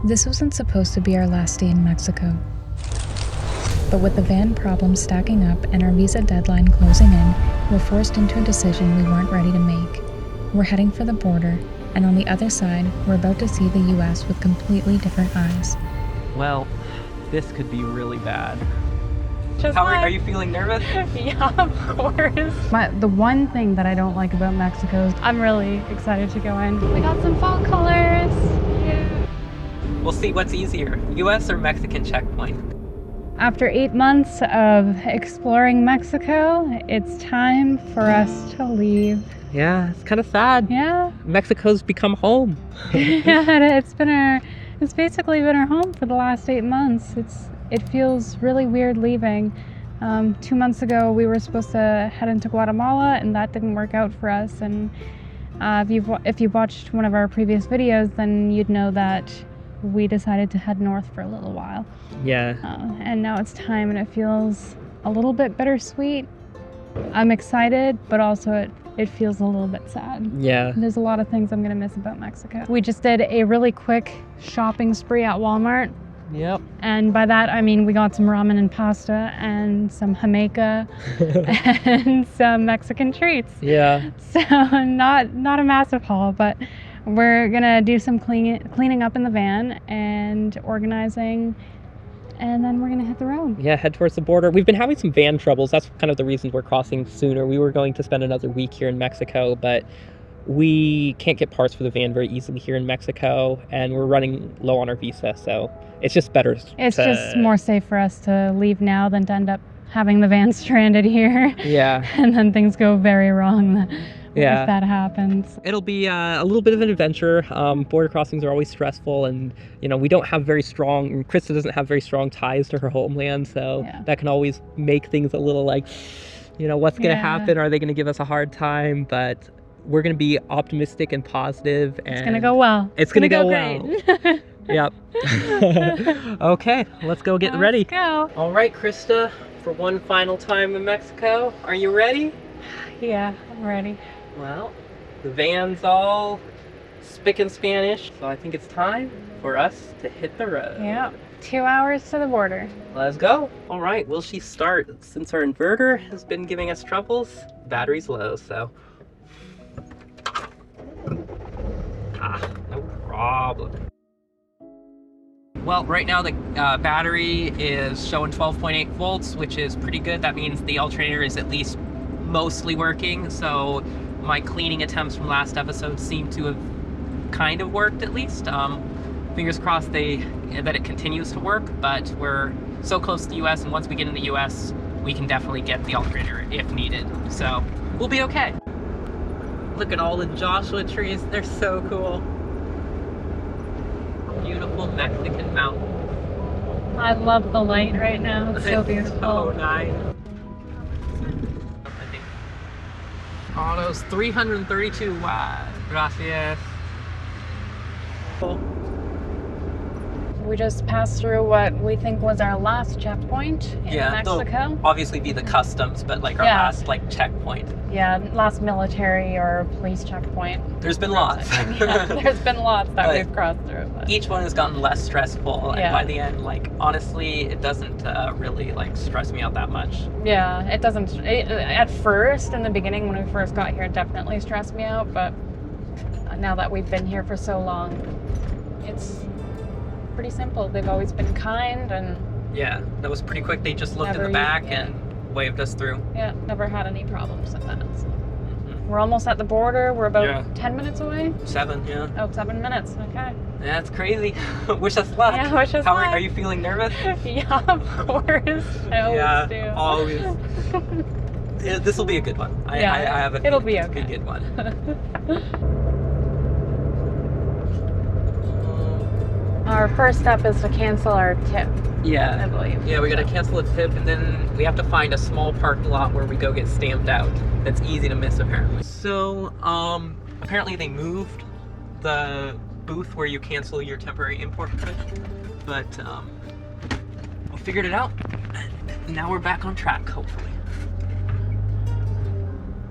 This wasn't supposed to be our last day in Mexico. But with the van problem stacking up and our visa deadline closing in, we're forced into a decision we weren't ready to make. We're heading for the border, and on the other side, we're about to see the US with completely different eyes. Well, this could be really bad. Are you feeling nervous? Yeah, of course. The one thing that I don't like about Mexico is I'm really excited to go in. We got some fall colors. Yeah. We'll see what's easier, US or Mexican checkpoint. After 8 months of exploring Mexico, it's time for us to leave. Yeah, it's kind of sad. Yeah. Mexico's become home. Yeah, it's basically been our home for the last 8 months. It feels really weird leaving. 2 months ago, we were supposed to head into Guatemala, and that didn't work out for us. And if you've watched one of our previous videos, then you'd know that we decided to head north for a little while. Yeah. And now it's time, and it feels a little bit bittersweet. I'm excited, but also it feels a little bit sad. Yeah. There's a lot of things I'm gonna miss about Mexico. We just did a really quick shopping spree at Walmart. Yep. And by that, I mean we got some ramen and pasta and some Jamaica and some Mexican treats. Yeah. So not a massive haul, but we're gonna do some cleaning up in the van and organizing, and then we're gonna hit the road. Yeah, head towards the border. We've been having some van troubles. That's kind of the reason we're crossing sooner. We were going to spend another week here in Mexico, but we can't get parts for the van very easily here in Mexico, and we're running low on our visa, so it's just better. It's just more safe for us to leave now than to end up having the van stranded here. Yeah. And then things go very wrong. Yeah. If that happens. It'll be a little bit of an adventure. Border crossings are always stressful, and we don't have Krista doesn't have very strong ties to her homeland, so that can always make things a little like, what's going to happen? Are they going to give us a hard time? But we're going to be optimistic and positive, and it's going to go well. It's going to go well. Great. Yep. Okay, let's go get ready. Let's go. All right, Krista, for one final time in Mexico, are you ready? Yeah, I'm ready. Well, the van's all spick and Spanish, so I think it's time for us to hit the road. Yeah, 2 hours to the border. Let's go. All right, will she start? Since our inverter has been giving us troubles, battery's low, so. No problem. Well, right now the battery is showing 12.8 volts, which is pretty good. That means the alternator is at least mostly working, so my cleaning attempts from last episode seem to have kind of worked, at least. Fingers crossed that it continues to work, but we're so close to the US, and once we get in the US, we can definitely get the alternator if needed, so we'll be okay. Look at all the Joshua trees, they're so cool. Beautiful Mexican mountain. I love the light right now, it's so beautiful. So nice. Autos 332 watts. Gracias. Cool. We just passed through what we think was our last checkpoint in Mexico. Obviously be the customs, but like our last checkpoint. Yeah, last military or police checkpoint. There's been lots. There's been lots that we've crossed through. But each one has gotten less stressful, and by the end, honestly, it doesn't really stress me out that much. Yeah, it doesn't. At first, in the beginning, when we first got here, it definitely stressed me out. But now that we've been here for so long, it's pretty simple. They've always been kind, and yeah, that was pretty quick. They just looked in the back and waved us through. Yeah, never had any problems with that. So. We're almost at the border. We're about 10 minutes away. 7, yeah. Oh, 7 minutes. Okay. That's crazy. Wish us luck. Yeah, wish us luck. Are you feeling nervous? Yeah, of course. I always do. Always. This will be a good one. I have a it'll be okay. A good one. Our first step is to cancel our tip. Yeah. I believe. Yeah, we gotta cancel a tip, and then we have to find a small parking lot where we go get stamped out. That's easy to miss, apparently. So, apparently they moved the booth where you cancel your temporary import permit, but we figured it out. Now we're back on track, hopefully.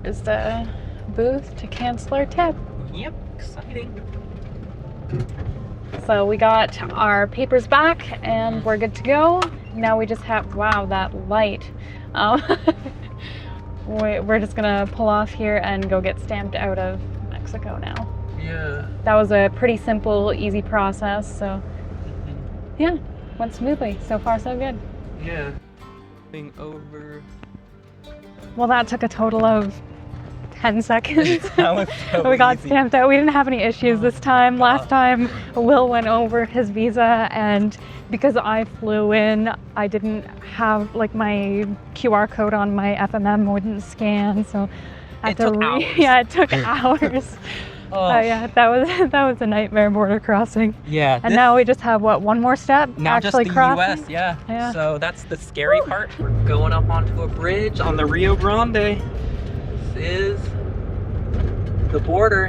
Is the booth to cancel our tip. Yep, exciting. So we got our papers back and we're good to go. Now we just have, wow, that light. We're just gonna pull off here and go get stamped out of Mexico now. Yeah. That was a pretty simple, easy process. So yeah, went smoothly. So far, so good. Yeah. Being over. Well, that took a total of 10 seconds. That was so We got easy. stamped out. We didn't have any issues this time. Last time, Will went over his visa, and because I flew in, I didn't have like my QR code on my FMM wouldn't scan, so I had It took hours. Yeah, it took hours. Oh. Yeah, that was a nightmare border crossing. Yeah. And now we just have what, one more step? Now just actually the crossing? U.S. Yeah. Yeah. So that's the scary part. We're going up onto a bridge on the Rio Grande. This is the border,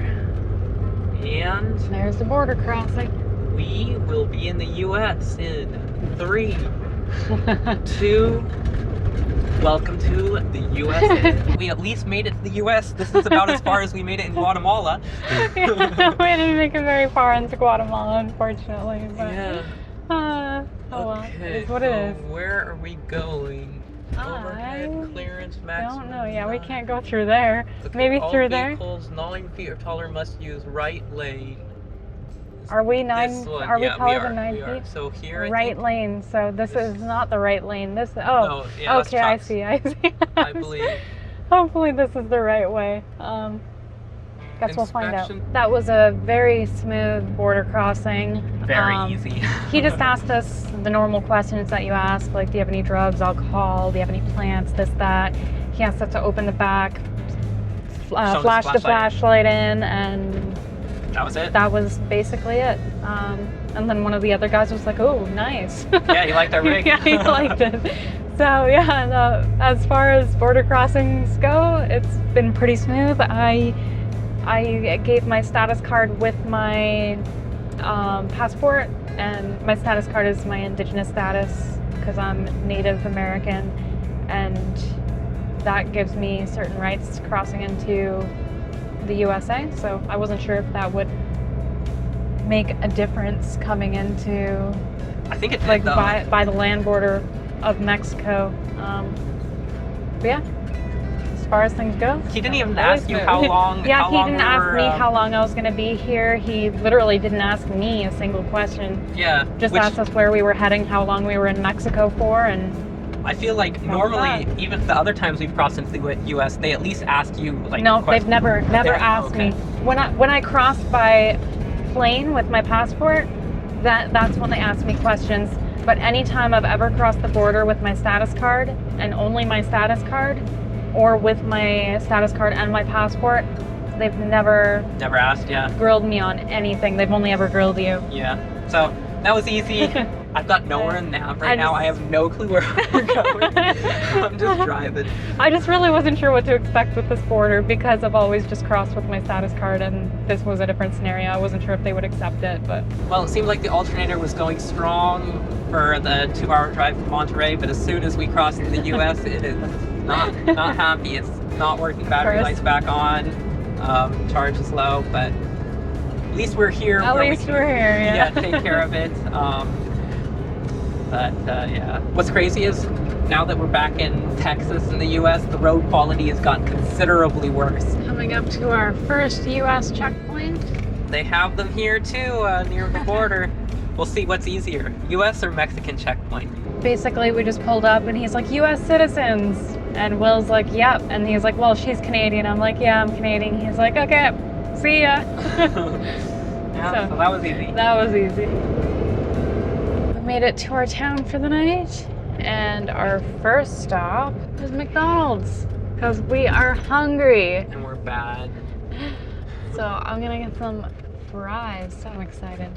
and There's the border crossing. we will be in the U.S. in 3, 2. Welcome to the U.S. We at least made it to the U.S. This is about as far as we made it in Guatemala. We didn't make it very far into Guatemala, unfortunately. But, Yeah. oh well, it is what so it is. where are we going? Overhead I clearance I maximum. don't know. Yeah, we 9. can't go through there. Okay, Maybe all through there. vehicles 9 feet or taller must use right lane. Are we This 9? one, Are we yeah, taller are, than 9 we are. feet? So here, I Right think, lane. So this this- is not the right lane. This. Oh. No, yeah, that's okay, I trucks. see. I see. I believe. Hopefully this is the right way. Guess we'll find out. Inspection. That was a very smooth border crossing. Very easy. He just asked us the normal questions that you ask, like, do you have any drugs, alcohol, do you have any plants, this, that. He asked us to open the back, Show the flash the flashlight. flashlight in, and That was it. that was basically it. And then one of the other guys was like, oh, nice. Yeah, you liked our rig. Yeah, he liked it. So yeah, as far as border crossings go, it's been pretty smooth. I gave my status card with my passport, and my status card is my indigenous status because I'm Native American, and that gives me certain rights crossing into the USA. So I wasn't sure if that would make a difference coming into I think it did, like though. by the land border of Mexico. But yeah, as far as things go, He didn't even really ask you smooth. how long. Yeah, how he long didn't we ask were, me how long I was going to be here. He literally didn't ask me a single question. Yeah. Just which asked us where we were heading, how long we were in Mexico for, and I feel like was normally, that. even the other times we've crossed into the U.S., they at least ask you like. no, questions. they've never They're- asked okay. me. When I crossed by plane with my passport, that's when they asked me questions. But anytime I've ever crossed the border with my status card, and only my status card, or with my status card and my passport, they've never Never asked, yeah. grilled me on anything. They've only ever grilled you. Yeah. So that was easy. I've got nowhere in nav right I now. just- I have no clue where we're going. I'm just driving. I just really wasn't sure what to expect with this border because I've always just crossed with my status card, and this was a different scenario. I wasn't sure if they would accept it, but Well, it seemed like the alternator was going strong for the 2-hour drive from Monterrey, but as soon as we crossed into the U.S., it is not happy. It's not working. Battery First. lights back on. Charge is low, but at least we're here. at where we least can- we're here. yeah, take care of it. Yeah. What's crazy is now that we're back in Texas in the U.S., the road quality has gotten considerably worse. Coming up to our first U.S. checkpoint. They have them here too, near the border. We'll see what's easier, U.S. or Mexican checkpoint. Basically, we just pulled up, and he's like, U.S. citizens. And Will's like, yep. And he's like, well, she's Canadian. I'm like, yeah, I'm Canadian. He's like, okay, see ya. Yeah, so that was easy. That was easy. We made it to our town for the night, and our first stop was McDonald's because we are hungry. And we're bad. So I'm gonna get some fries. So I'm excited.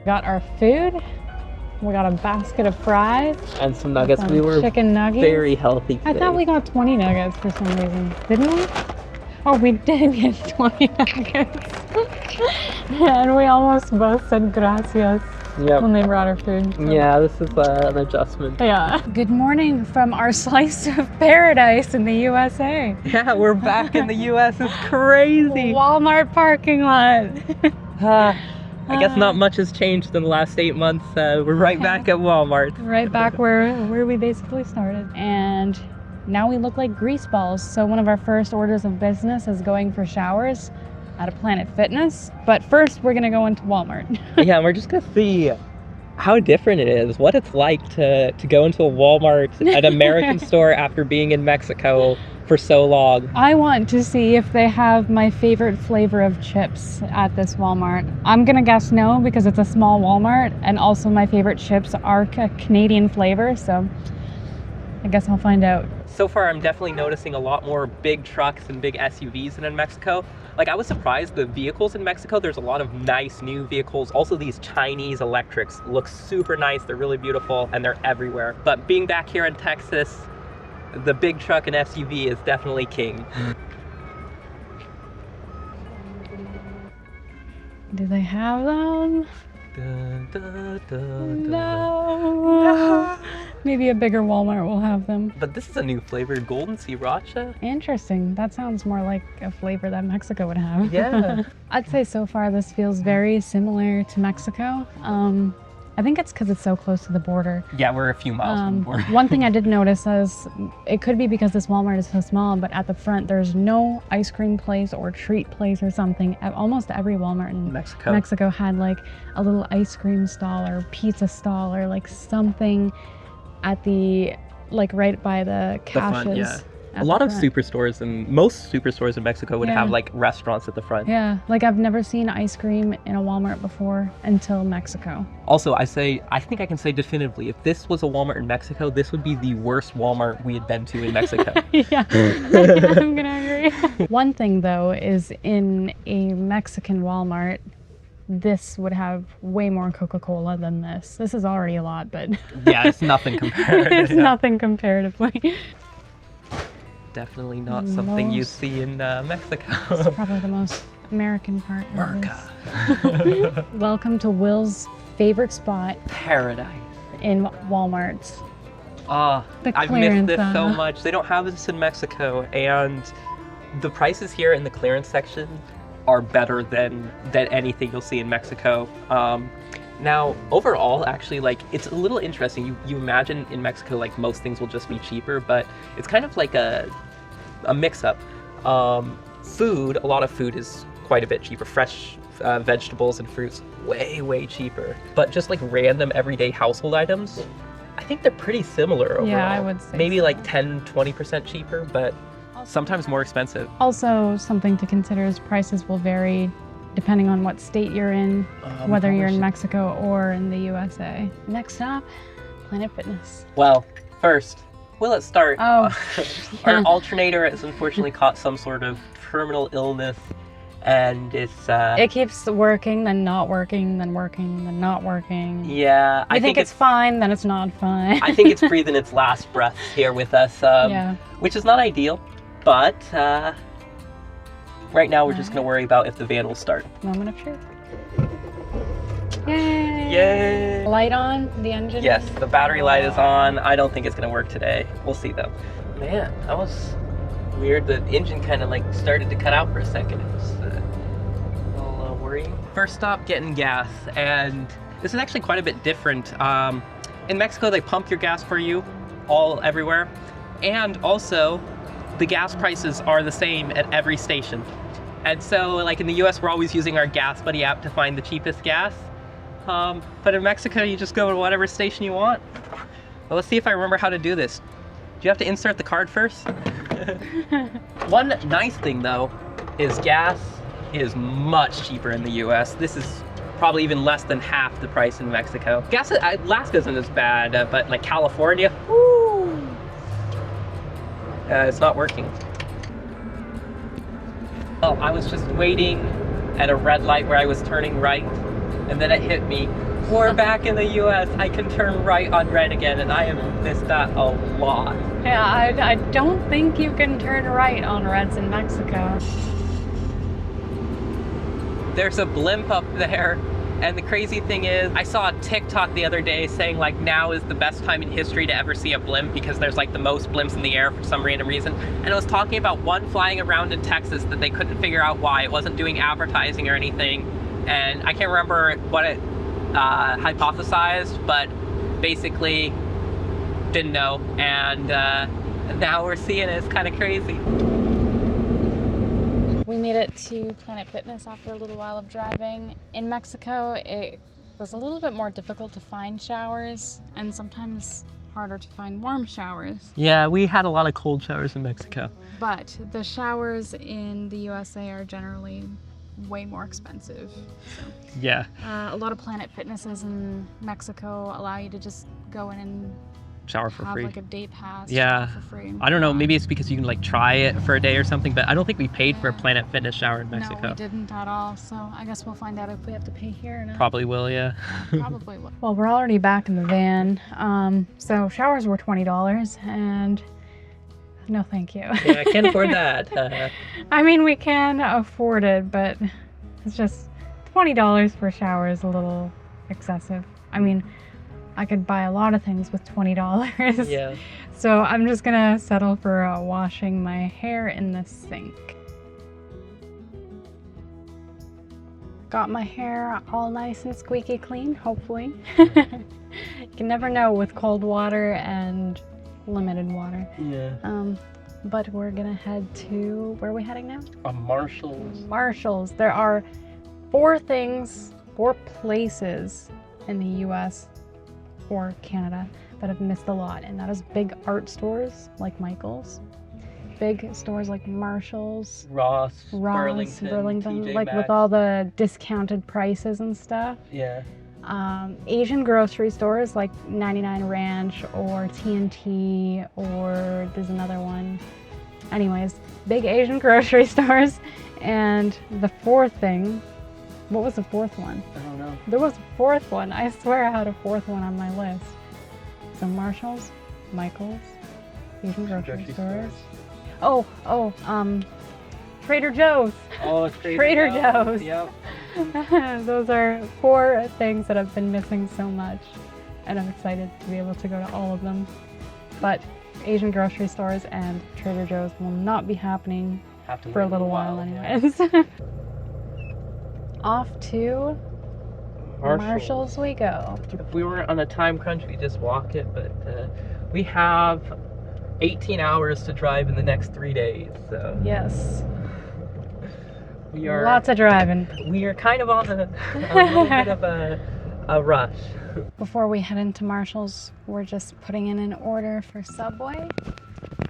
Got our food. We got a basket of fries. And some nuggets. Some We were chicken nuggets. very healthy today. I thought we got 20 nuggets for some reason. Didn't we? Oh, we did get 20 nuggets. And we almost both said gracias Yep. when they brought our food. so- Yeah, this is an adjustment. Yeah. Good morning from our slice of paradise in the USA. Yeah, we're back in the U.S. It's crazy. Walmart parking lot. I guess not much has changed in the last 8 months. We're right back at Walmart. Right back where we basically started. And now we look like grease balls. So one of our first orders of business is going for showers at a Planet Fitness. But first we're gonna go into Walmart. Yeah, and we're just gonna see how different it is, what it's like to go into a Walmart, an American store after being in Mexico for so long. I want to see if they have my favorite flavor of chips at this Walmart. I'm gonna guess no because it's a small Walmart, and also my favorite chips are a Canadian flavor, so I guess I'll find out. So far, I'm definitely noticing a lot more big trucks and big SUVs than in Mexico. Like, I was surprised the vehicles in Mexico, there's a lot of nice new vehicles. Also, these Chinese electrics look super nice. They're really beautiful and they're everywhere. But being back here in Texas, the big truck and SUV is definitely king. Do they have them? Dun, dun, dun, No. Maybe a bigger Walmart will have them. But this is a new flavor, Golden Sriracha. Interesting. That sounds more like a flavor that Mexico would have. Yeah. I'd say so far this feels very similar to Mexico. I think it's because it's so close to the border. Yeah, we're a few miles from the border. One thing I did notice is, it could be because this Walmart is so small, but at the front there's no ice cream place or treat place or something. At almost every Walmart in Mexico had like a little ice cream stall or pizza stall or like something at the, like right by the caches. Front, yeah. A lot of superstores and most superstores in Mexico would have like restaurants at the front. Yeah, like I've never seen ice cream in a Walmart before until Mexico. Also, I think I can say definitively, if this was a Walmart in Mexico, this would be the worst Walmart we had been to in Mexico. Yeah, I'm gonna agree. One thing though is in a Mexican Walmart, this would have way more Coca-Cola than this. This is already a lot, but yeah, it's nothing compared. It's nothing comparatively. Definitely not something you see in Mexico. It's probably the most American part of America. this. Welcome to Will's favorite spot. Paradise. In Walmart's. I've missed this so much. They don't have this in Mexico, and the prices here in the clearance section are better than anything you'll see in Mexico. Now, overall, actually, like, it's a little interesting. You imagine in Mexico, like, most things will just be cheaper, but it's kind of like a mix-up. Food, a lot of food is quite a bit cheaper. Fresh vegetables and fruits, way cheaper. But just like random everyday household items, I think they're pretty similar overall. Yeah, I would say maybe so. like 10-20% cheaper, but sometimes more expensive. Also, something to consider is prices will vary depending on what state you're in, whether you're in Mexico or in the USA. Next stop, Planet Fitness. Well, first, will it start? Oh, Our alternator has unfortunately caught some sort of terminal illness, and it's it keeps working, then not working, then working, then not working. Yeah, I think it's fine, then it's not fine. I think it's breathing its last breaths here with us, which is not ideal, but right now we're just gonna worry about if the van will start. Moment of truth. Yay! Yay! Light on, the engine? Yes, the battery light is on. I don't think it's gonna work today. We'll see though. Man, that was weird. The engine kind of like started to cut out for a second. It was a little worrying. First stop, getting gas, and this is actually quite a bit different. In Mexico, they pump your gas for you everywhere, and also the gas prices are the same at every station. And so, like in the US, we're always using our Gas Buddy app to find the cheapest gas. But in Mexico, you just go to whatever station you want. Well, let's see if I remember how to do this. Do you have to insert the card first? One nice thing though, is gas is much cheaper in the US. This is probably even less than half the price in Mexico. Gas, Alaska isn't as bad, but like California, woo! It's not working. Well, I was just waiting at a red light where I was turning right, and then it hit me. We're back in the US, I can turn right on red again, and I have missed that a lot. Yeah, I don't think you can turn right on reds in Mexico. There's a blimp up there, and the crazy thing is, I saw a TikTok the other day saying like now is the best time in history to ever see a blimp because there's like the most blimps in the air for some random reason. And it was talking about one flying around in Texas that they couldn't figure out why. It wasn't doing advertising or anything. and I can't remember what it hypothesized, but basically didn't know, and now we're seeing it. It's kind of crazy. We made it to Planet Fitness after a little while of driving. In Mexico, it was a little bit more difficult to find showers and sometimes harder to find warm showers. Yeah, we had a lot of cold showers in Mexico. But the showers in the USA are generally way more expensive. Yeah. A lot of Planet Fitnesses in Mexico allow you to just go in and Shower for have free. like a day pass. Yeah. For free. I don't know, maybe it's because you can like try it for a day or something, but I don't think we paid for a Planet Fitness shower in Mexico. No, we didn't at all. So I guess we'll find out if we have to pay here or not. Probably will, yeah. Probably will. Well, we're already back in the van. So showers were $20 and no thank you. Yeah, I can't afford that. I mean, we can afford it, but it's just $20 for a shower is a little excessive. I mean, I could buy a lot of things with $20. Yeah. So I'm just gonna settle for washing my hair in the sink. Got my hair all nice and squeaky clean, hopefully. You can never know with cold water and limited water. Yeah. But we're gonna head to, where are we heading now? Marshall's. Marshall's. There are 4 places in the US or Canada that have missed a lot, and that is big art stores like Michael's, big stores like Marshall's, Ross, Burlington, TJ like Maxx. with all the discounted prices and stuff. Yeah. Asian grocery stores like 99 Ranch or TNT, or there's another one. Anyways, big Asian grocery stores. And the 4th thing, what was the 4th one? I don't know. There was a 4th one. I swear I had a 4th one on my list. So Marshall's, Michael's, Asian grocery stores. Trader Joe's. Oh, Trader Joe's. Yep. Those are 4 things that have been missing so much, and I'm excited to be able to go to all of them. But Asian grocery stores and Trader Joe's will not be happening for a little while anyways. Off to Marshall's we go. If we were on a time crunch, we'd just walk it, but we have 18 hours to drive in the next 3 days, so. Yes. We are, lots of driving. We are kind of on a little bit of a rush. Before we head into Marshall's, we're just putting in an order for Subway.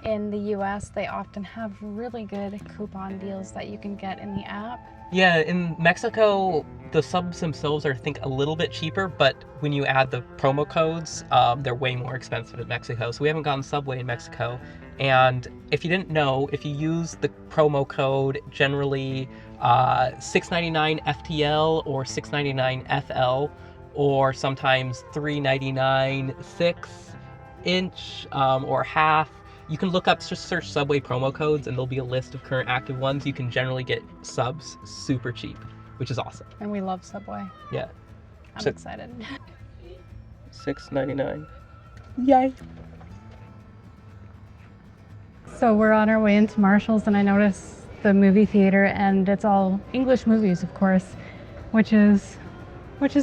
In the US, they often have really good coupon deals that you can get in the app. Yeah, in Mexico, the subs themselves are, I think, a little bit cheaper, but when you add the promo codes, they're way more expensive in Mexico. So we haven't gotten Subway in Mexico. And if you didn't know, if you use the promo code, generally $6.99 FTL or $6.99 FL, or sometimes $3.99 6-inch or half, you can look up, just search Subway promo codes, and there'll be a list of current active ones. You can generally get subs super cheap, which is awesome. And we love Subway. Yeah. I'm excited. $6.99. Yay. So we're on our way into Marshall's, and I noticed the movie theater, and it's all English movies, of course, which is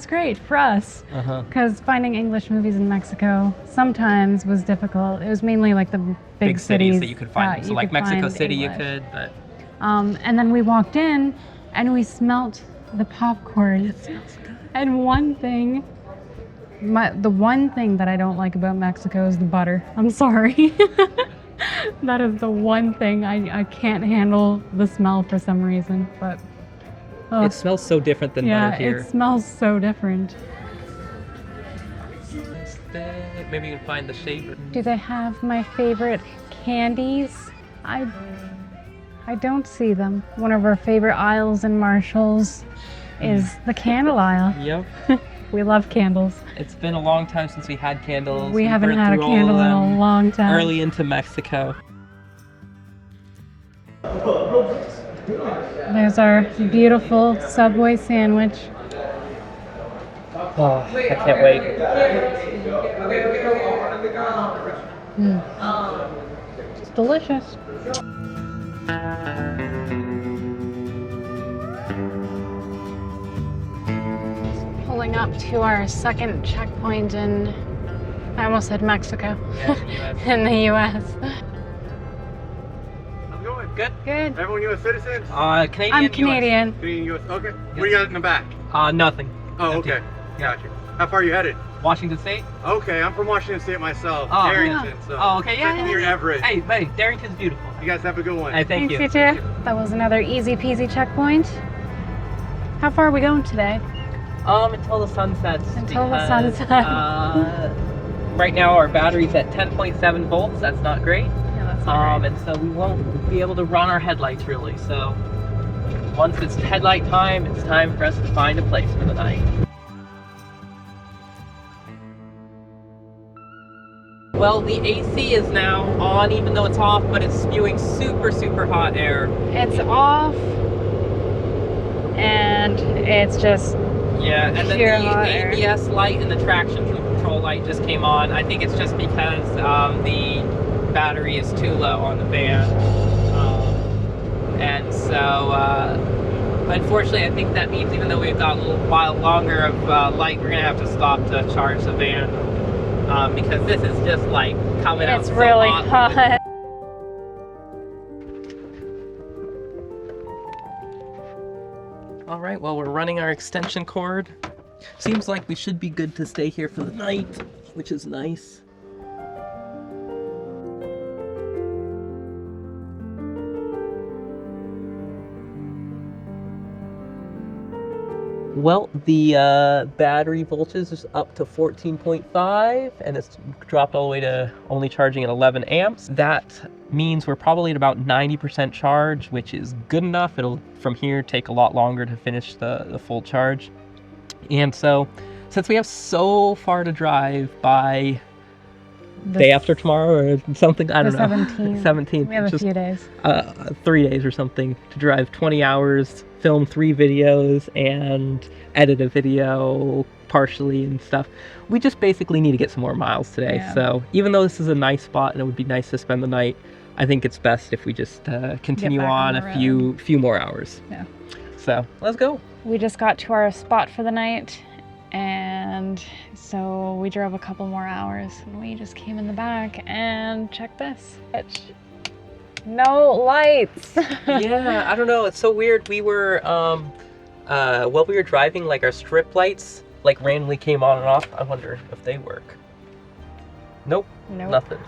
great for us, because finding English movies in Mexico sometimes was difficult. It was mainly like the big cities that you could find. So like Mexico City you could, but... And then we walked in and we smelt the popcorn. It smells good. And the one thing that I don't like about Mexico is the butter. I'm sorry. That is the one thing I can't handle the smell for some reason, but... It smells so different than butter here. Yeah, it smells so different. Maybe you can find the shape. Do they have my favorite candies? I don't see them. One of our favorite aisles in Marshall's is the candle aisle. Yep. We love candles. It's been a long time since we had candles. We haven't had a candle in a long time. Early into Mexico. There's our beautiful Subway sandwich. Oh, I can't wait. It's delicious. pulling up to our second checkpoint in, I almost said Mexico, in the U.S. How's it going? Good. Good. Everyone U.S. citizens? Canadian. I'm US. Canadian. Canadian U.S. Okay. What do you got in the back? Nothing. Oh, Empty. okay. Gotcha. How far are you headed? Washington State. Okay, I'm from Washington State myself. Oh, Darrington. So Oh, okay. Yeah. near Everett. Hey, Darrington's beautiful. You guys have a good one. Hey, thank you. You too. That was another easy peasy checkpoint. How far are we going today? Until the sun sets. Until the because, sun sets. Right now our battery's at 10.7 volts. That's not great. Yeah, that's all right. And so we won't be able to run our headlights really. So once it's headlight time, it's time for us to find a place for the night. Well, the AC is now on, even though it's off, but it's spewing super, super hot air. It's off, and it's just Yeah, and then pure the hot air. ABS light and the traction control light just came on. I think it's just because the battery is too low on the van. And so, unfortunately, I think that means even though we've got a little while longer of light, we're going to have to stop to charge the van. Because this is just like coming out it's so really hot. hot. All right, well, we're running our extension cord. Seems like we should be good to stay here for the night, which is nice. Well, the battery voltage is up to 14.5 and it's dropped all the way to only charging at 11 amps. That means we're probably at about 90% charge, which is good enough. It'll, from here, take a lot longer to finish the full charge. And so, since we have so far to drive by day after tomorrow or something, I don't know. 17th. 17th. We have a just few days. 3 days or something to drive 20 hours, film 3 videos, and edit a video partially and stuff. We just basically need to get some more miles today. Yeah. So even though this is a nice spot and it would be nice to spend the night, I think it's best if we just continue back on on the a few more hours. Yeah. So let's go. We just got to our spot for the night, and so we drove a couple more hours, and we just came in the back and check this. No lights. Yeah, I don't know. It's so weird. We were while we were driving, like our strip lights like randomly came on and off. I wonder if they work. Nope. Nothing.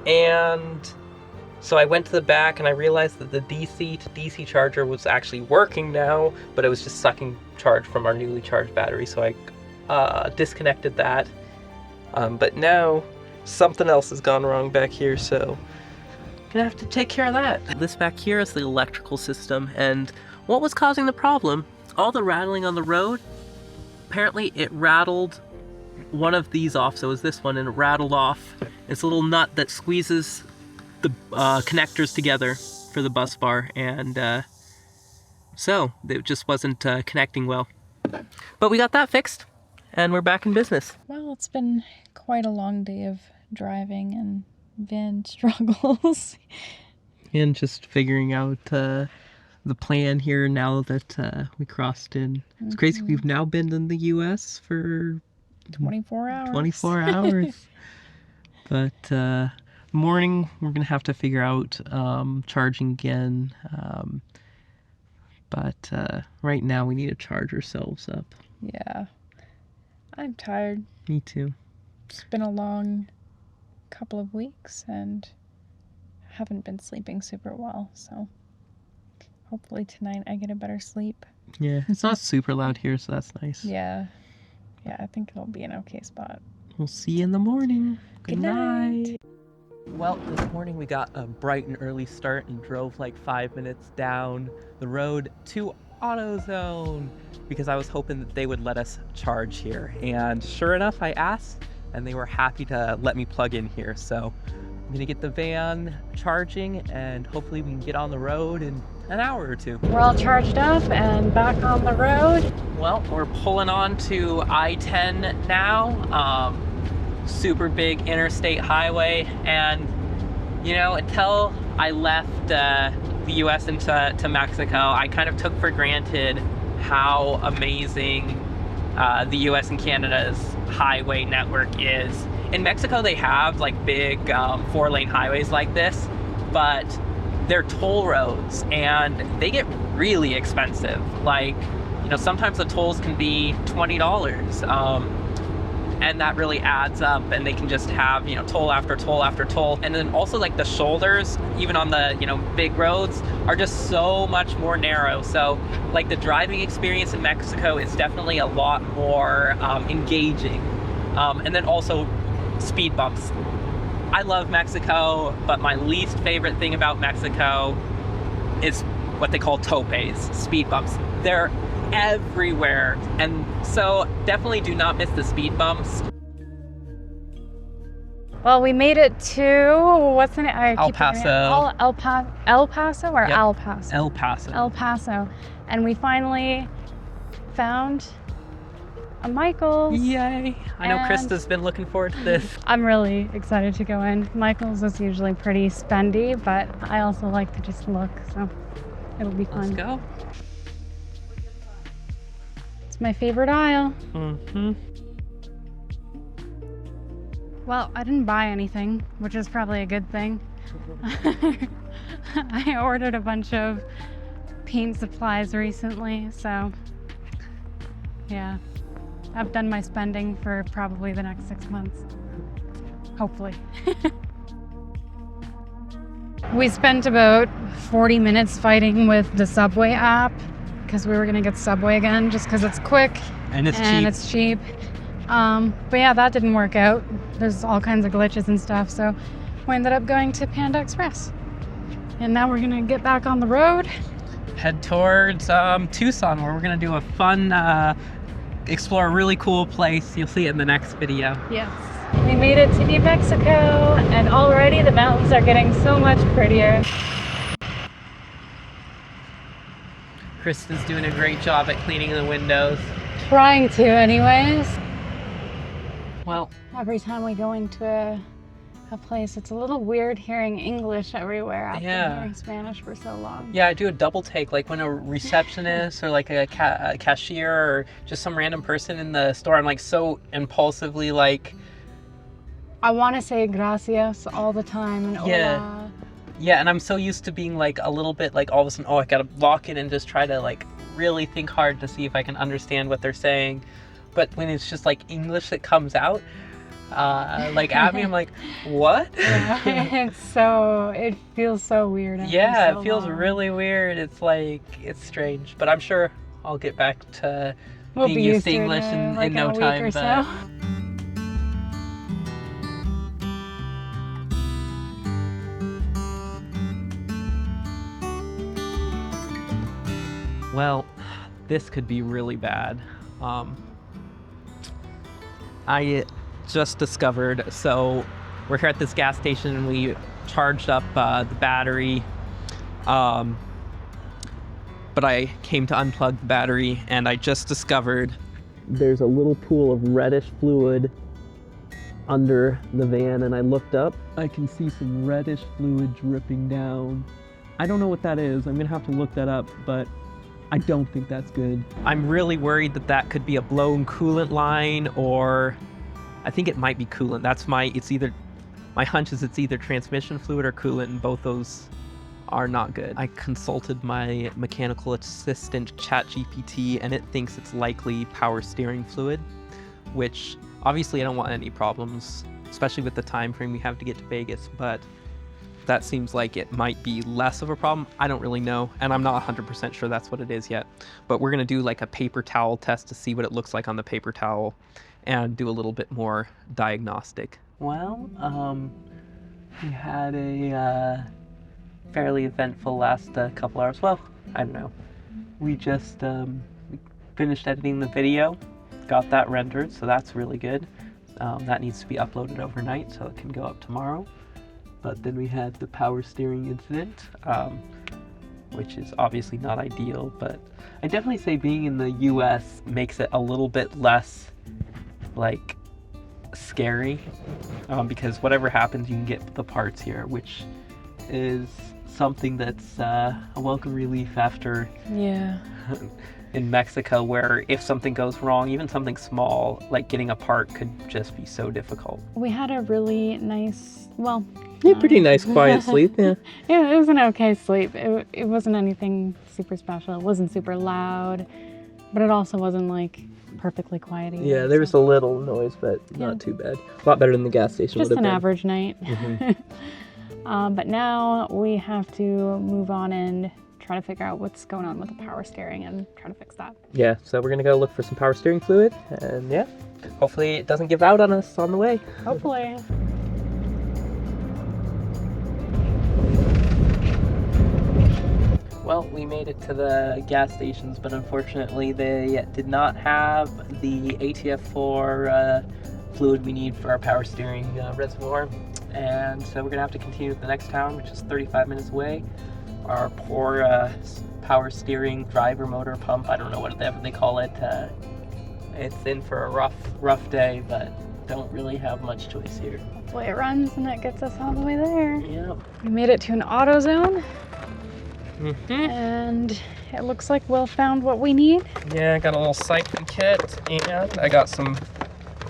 And so I went to the back and I realized that the DC to DC charger was actually working now, but it was just sucking charge from our newly charged battery. So I disconnected that. But now something else has gone wrong back here, so gonna have to take care of that. This back here is the electrical system, and what was causing the problem? All the rattling on the road. Apparently it rattled one of these off, so it was this one, and it rattled off. It's a little nut that squeezes the connectors together for the bus bar, and so it just wasn't connecting well. But we got that fixed, and we're back in business. Well, it's been quite a long day of driving and van struggles. And just figuring out the plan here now that we crossed in. It's crazy. We've now been in the U.S. for 24 hours. 24 hours. But morning, we're going to have to figure out charging again. But right now, we need to charge ourselves up. Yeah. I'm tired. Me too. It's been a long couple of weeks and haven't been sleeping super well, so hopefully tonight I get a better sleep. Yeah, it's not super loud here, so that's nice. Yeah, I think it'll be an okay spot. We'll see you in the morning. Good night. Well, this morning we got a bright and early start and drove like 5 minutes down the road to AutoZone because I was hoping that they would let us charge here. And sure enough, I asked and they were happy to let me plug in here. So I'm gonna get the van charging and hopefully we can get on the road in an hour or two. We're all charged up and back on the road. Well, we're pulling on to I-10 now. Super big interstate highway, and you know, until I left the US into Mexico, I kind of took for granted how amazing the US and Canada's highway network is. In Mexico, they have like big 4-lane highways like this, but they're toll roads and they get really expensive. Like, you know, sometimes the tolls can be $20. And that really adds up, and they can just have, you know, toll after toll after toll. And then also like the shoulders, even on the, you know, big roads, are just so much more narrow. So like the driving experience in Mexico is definitely a lot more engaging. And then also speed bumps. I love Mexico, but my least favorite thing about Mexico is what they call topes, speed bumps. They're everywhere, and so definitely do not miss the speed bumps. Well, we made it to, what's the name? El Paso. El Paso or Yep. El Paso? El Paso. El Paso. And we finally found a Michael's. Yay. I know And- Krista's been looking forward to this. I'm really excited to go in. Michael's is usually pretty spendy, but I also like to just look, so it'll be fun. Let's go. It's my favorite aisle. Mm-hmm. Well, I didn't buy anything, which is probably a good thing. I ordered a bunch of paint supplies recently, so yeah. I've done my spending for probably the next 6 months. Hopefully. We spent about 40 minutes fighting with the Subway app because we were gonna get Subway again just because it's quick And it's and cheap. it's cheap. But yeah, that didn't work out. There's all kinds of glitches and stuff, so we ended up going to Panda Express. And now we're gonna get back on the road. Head towards Tucson, where we're gonna do a fun, explore a really cool place. You'll see it in the next video. Yes. We made it to New Mexico, and already the mountains are getting so much prettier. Krista's doing a great job at cleaning the windows. Trying to, anyways. Well, Every time we go into a place, it's a little weird hearing English everywhere after Yeah. hearing Spanish for so long. yeah, I do a double take, like when a receptionist or like a cashier or just some random person in the store, I'm like so impulsively like, I want to say gracias all the time and Yeah. hola. yeah, and I'm so used to being like a little bit like all of a sudden, oh, I gotta lock in and just try to like really think hard to see if I can understand what they're saying. But when it's just like English that comes out, like at me, I'm like, what? Yeah, it feels so weird. after Yeah, so it feels long. really weird. It's like, it's strange, but I'm sure I'll get back to We'll being be used to it English in like no a week time. or But so. well, this could be really bad. I just discovered, so we're here at this gas station and we charged up the battery, but I came to unplug the battery and I just discovered there's a little pool of reddish fluid under the van, and I looked up. I can see some reddish fluid dripping down. I don't know what that is. I'm gonna have to look that up, but I don't think that's good. I'm really worried that that could be a blown coolant line, or I think it might be coolant. My hunch is it's either transmission fluid or coolant, and both those are not good. I consulted my mechanical assistant ChatGPT, and it thinks it's likely power steering fluid, which obviously I don't want any problems, especially with the time frame we have to get to Vegas, but that seems like it might be less of a problem. I don't really know, and I'm not 100% sure that's what it is yet. But we're gonna do like a paper towel test to see what it looks like on the paper towel and do a little bit more diagnostic. Well, we had a fairly eventful last couple hours. Well, I don't know. We just finished editing the video, got that rendered, so that's really good. That needs to be uploaded overnight so it can go up tomorrow. But then we had the power steering incident, which is obviously not ideal, but I definitely say being in the US makes it a little bit less like scary, because whatever happens you can get the parts here, which is something that's a welcome relief after Yeah. in Mexico, where if something goes wrong, even something small, like getting a part could just be so difficult. We had a really nice, well... Yeah, pretty nice, quiet sleep, yeah. Yeah, it was an okay sleep. It wasn't anything super special. It wasn't super loud, but it also wasn't like perfectly quiet either. Yeah, there was a little noise, but not too bad. A lot better than the gas station Just would have an been. average night. Mm-hmm. But now we have to move on and try to figure out what's going on with the power steering and try to fix that. Yeah, so we're gonna go look for some power steering fluid, and yeah, hopefully it doesn't give out on us on the way. Hopefully. Well, we made it to the gas stations, but unfortunately they did not have the ATF4 fluid we need for our power steering reservoir. And so we're gonna have to continue to the next town, which is 35 minutes away. Our poor power steering driver motor pump, I don't know whatever they call it, it's in for a rough day, but don't really have much choice here. Hopefully it runs and it gets us all the way there. Yep. We made it to an auto zone. Mm-hmm. And it looks like Will found what we need. Yeah, I got a little siphon kit, and I got some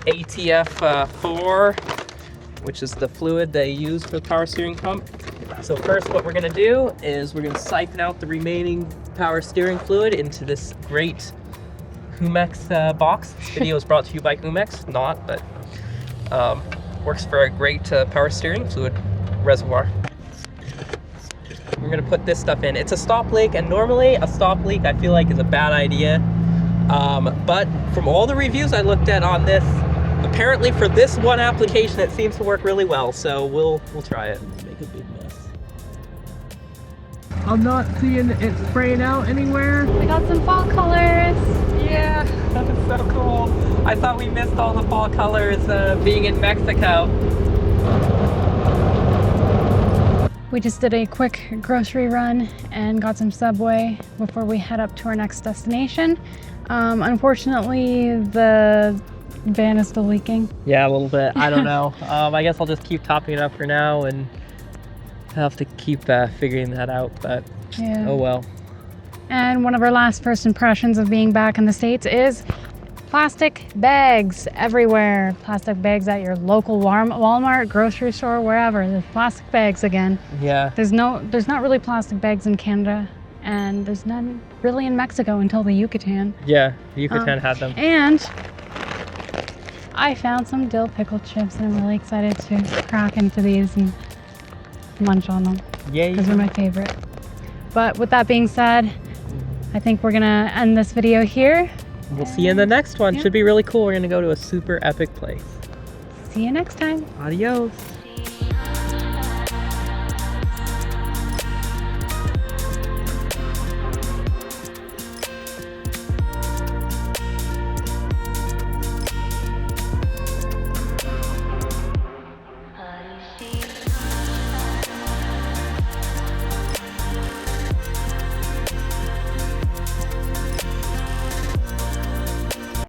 ATF4, which is the fluid they use for the power steering pump. So first what we're gonna do is we're gonna siphon out the remaining power steering fluid into this great Humex box. This video is brought to you by Humex, not, but works for a great power steering fluid reservoir. We're gonna put this stuff in. It's a stop leak, and normally a stop leak I feel like is a bad idea. But from all the reviews I looked at on this, apparently for this one application it seems to work really well. So we'll try it. Let's make a big mess. I'm not seeing it spraying out anywhere. We got some fall colors. Yeah, that is so cool. I thought we missed all the fall colors being in Mexico. We just did a quick grocery run and got some Subway before we head up to our next destination. Unfortunately, the van is still leaking. Yeah, a little bit. I don't know. I guess I'll just keep topping it up for now and have to keep figuring that out, but Yeah. oh well. And one of our last first impressions of being back in the States is plastic bags everywhere. Plastic bags at your local Walmart, grocery store, wherever. There's plastic bags again. Yeah. There's not really plastic bags in Canada, and there's none really in Mexico until the Yucatan. Yeah, Yucatan had them. And I found some dill pickle chips, and I'm really excited to crack into these and munch on them. Yay. Because they're my favorite. But with that being said, I think we're gonna end this video here. We'll see you in the next one. Yeah. Should be really cool. We're gonna go to a super epic place. See you next time. Adios.